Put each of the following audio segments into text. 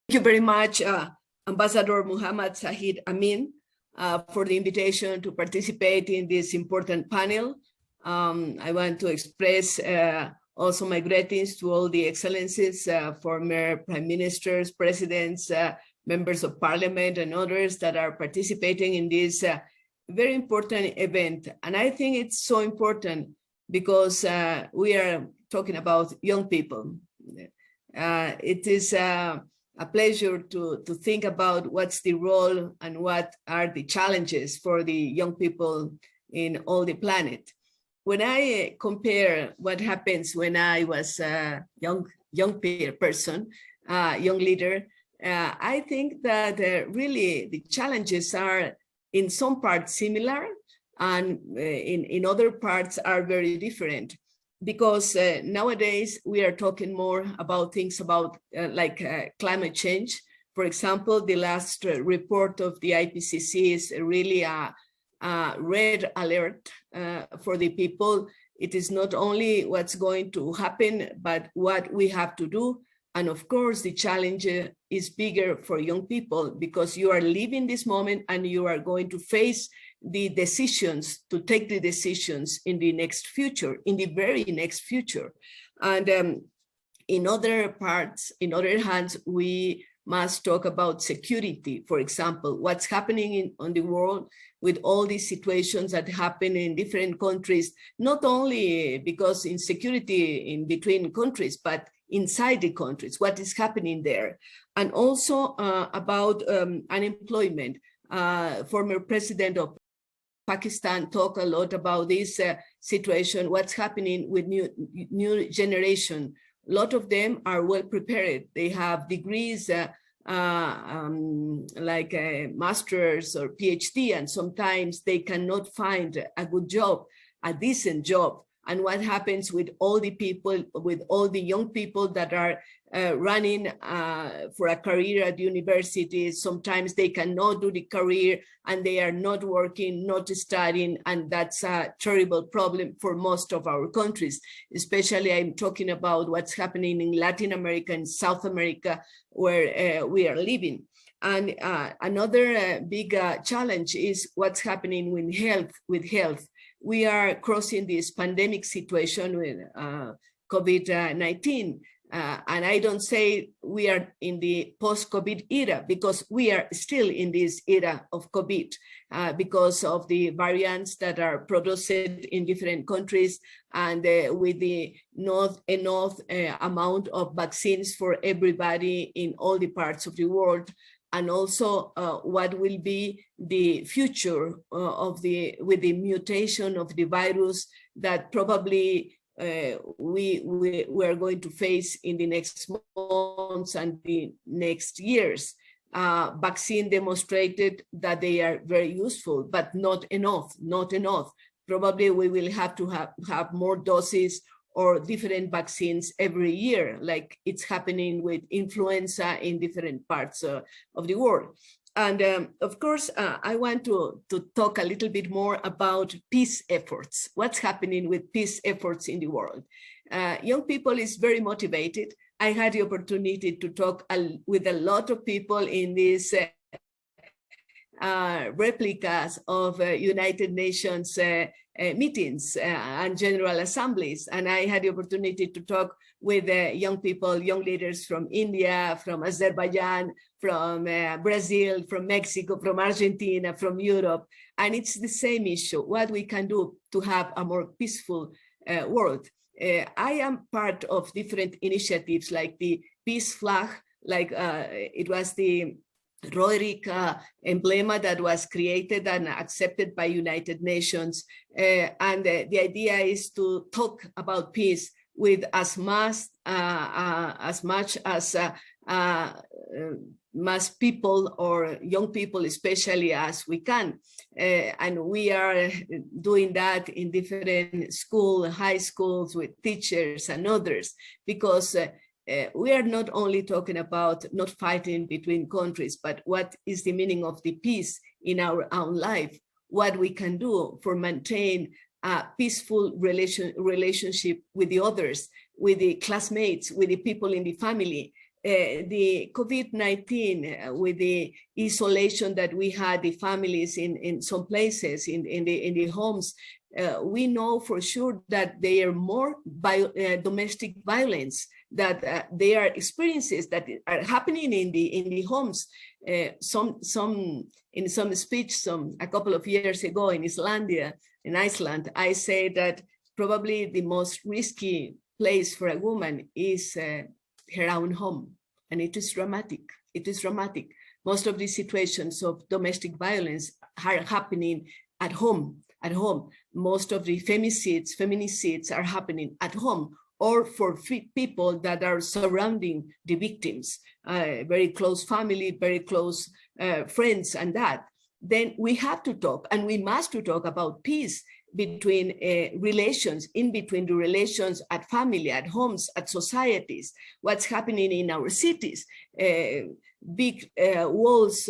you very much, Ambassador Muhammad Sahid Amin, for the invitation to participate in this important panel. I want to express also my greetings to all the excellencies, former prime ministers, presidents, members of parliament, and others that are participating in this very important event. And I think it's so important because we are talking about young people. It is a pleasure to think about what's the role and what are the challenges for the young people in all the planet. When I compare what happens when I was a young person, young leader, I think that really the challenges are in some parts similar and in other parts are very different. Because nowadays we are talking more about things about climate change. For example, the last report of the IPCC is really a red alert for the people. It is not only what's going to happen, but what we have to do. And of course, the challenge is bigger for young people because you are living this moment and you are going to face the decisions, to take the decisions in the next future, in the very next future. And in other parts, in other hands, we must talk about security, for example, what's happening on the world with all these situations that happen in different countries, not only because insecurity in between countries, but inside the countries, what is happening there. And also about unemployment. Former president of Pakistan talked a lot about this situation, what's happening with new generation. A lot of them are well prepared. They have degrees like a master's or PhD, and sometimes they cannot find a good job, a decent job. And what happens with all the people, with all the young people that are running for a career at universities? Sometimes they cannot do the career and they are not working, not studying, and that's a terrible problem for most of our countries. Especially I'm talking about what's happening in Latin America and South America, where we are living. And another big challenge is what's happening with health. We are crossing this pandemic situation with COVID-19. And I don't say we are in the post-COVID era because we are still in this era of COVID because of the variants that are produced in different countries and with the not enough amount of vaccines for everybody in all the parts of the world. And also what will be the future with the mutation of the virus that probably we are going to face in the next months and the next years. Vaccine demonstrated that they are very useful, but not enough. Probably we will have to have more doses or different vaccines every year, like it's happening with influenza in different parts of the world. And of course, I want to talk a little bit more about peace efforts. What's happening with peace efforts in the world? Young people is very motivated. I had the opportunity to talk with a lot of people in these replicas of United Nations meetings and general assemblies. And I had the opportunity to talk with young people, young leaders from India, from Azerbaijan, from Brazil, from Mexico, from Argentina, from Europe. And it's the same issue, what we can do to have a more peaceful world. I am part of different initiatives like the Peace Flag, like it was the Roderick emblem that was created and accepted by United Nations. And the idea is to talk about peace with as much as mass people or young people, especially as we can. And we are doing that in different schools, high schools with teachers and others, because we are not only talking about not fighting between countries, but what is the meaning of the peace in our own life, what we can do for maintain a peaceful relationship with the others, with the classmates, with the people in the family. The COVID-19, with the isolation that we had, the families in some places, in the homes, we know for sure that there are more domestic violence, that there are experiences that are happening in the homes. In some speech a couple of years ago in Iceland, I say that probably the most risky place for a woman is her own home, and it is dramatic. It is dramatic. Most of these situations of domestic violence are happening at home. At home, most of the feminicides are happening at home, or for people that are surrounding the victims, very close family, very close friends, and that. Then we have to talk, and we must to talk about peace between relations, in between the relations at family, at homes, at societies, what's happening in our cities. Big walls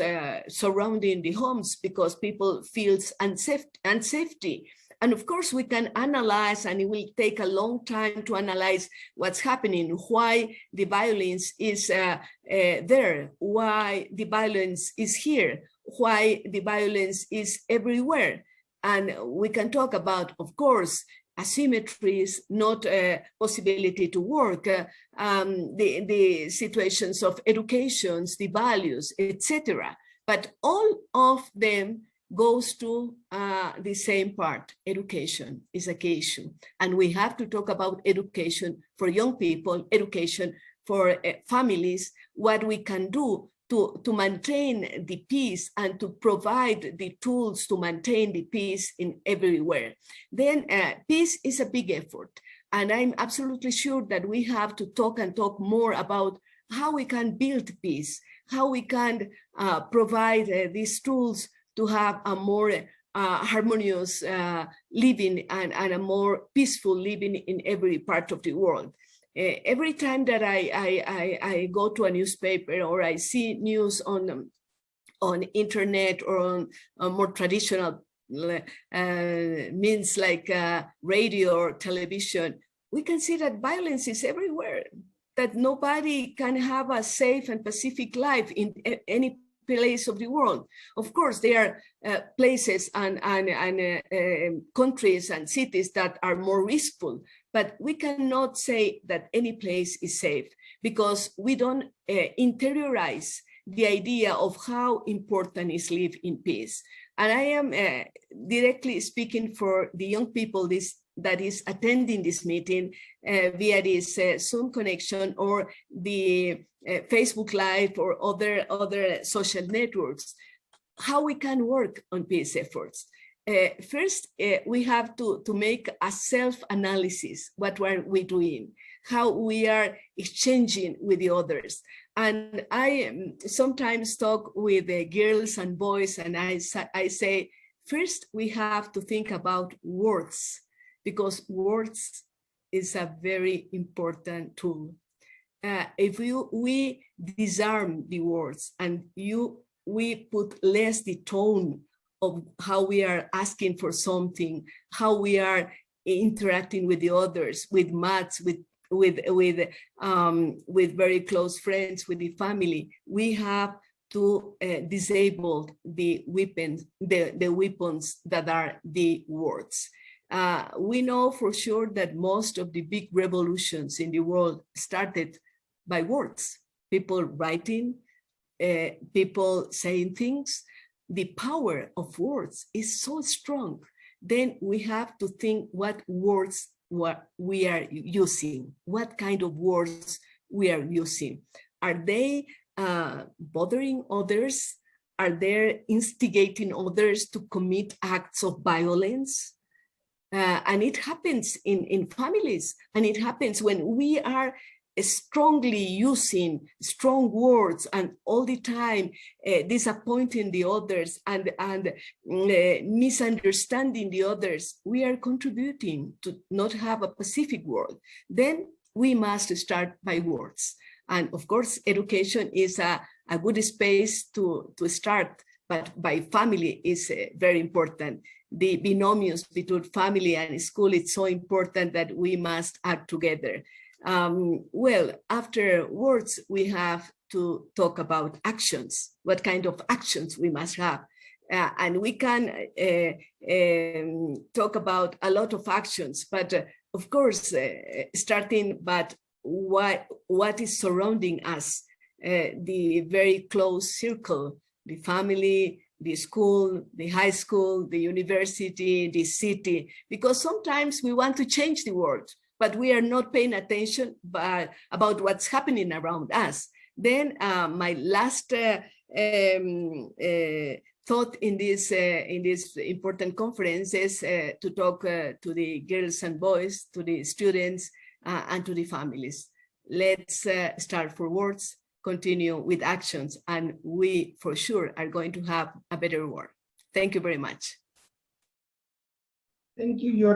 surrounding the homes because people feel unsafety. And of course, we can analyze, and it will take a long time to analyze what's happening, why the violence is there, why the violence is here, why the violence is everywhere. And we can talk about, of course, asymmetries, not a possibility to work, the situations of educations, the values, etc. But all of them goes to the same part. Education is a key issue. And we have to talk about education for young people, education for families, what we can do to maintain the peace and to provide the tools to maintain the peace in everywhere. Then peace is a big effort. And I'm absolutely sure that we have to talk more about how we can build peace, how we can provide these tools to have a more harmonious living and a more peaceful living in every part of the world. Every time that I go to a newspaper or I see news on internet or on more traditional means like radio or television, we can see that violence is everywhere, that nobody can have a safe and pacific life in any place of the world. Of course, there are places and countries and cities that are more riskful, but we cannot say that any place is safe because we don't interiorize the idea of how important is live in peace. And I am directly speaking for the young people that is attending this meeting via this Zoom connection or the Facebook Live or other social networks, how we can work on peace efforts. First, we have to make a self-analysis. What are we doing? How we are exchanging with the others. And I sometimes talk with the girls and boys, and I say, first, we have to think about words, because words is a very important tool. If we disarm the words and we put less the tone of how we are asking for something, how we are interacting with the others, with maths, with very close friends, with the family, we have to disable the weapons that are the words. We know for sure that most of the big revolutions in the world started by words, people writing, people saying things. The power of words is so strong. Then we have to think what words we are using, what kind of words we are using. Are they bothering others? Are they instigating others to commit acts of violence? And it happens in families, and it happens when we are strongly using strong words and all the time disappointing the others and misunderstanding the others. We are contributing to not have a Pacific world. Then we must start by words. And of course, education is a good space to start, but by family is very important. The binomials between family and school, it's so important that we must act together. Well, after words, we have to talk about actions, what kind of actions we must have. And we can talk about a lot of actions, but of course, starting but what is surrounding us, the very close circle, the family, the school, the high school, the university, the city, because sometimes we want to change the world, but we are not paying attention about what's happening around us. Then my last thought in this important conference is to talk to the girls and boys, to the students, and to the families. Let's start for words, continue with actions, and we for sure are going to have a better world. Thank you very much. Thank you, Yora.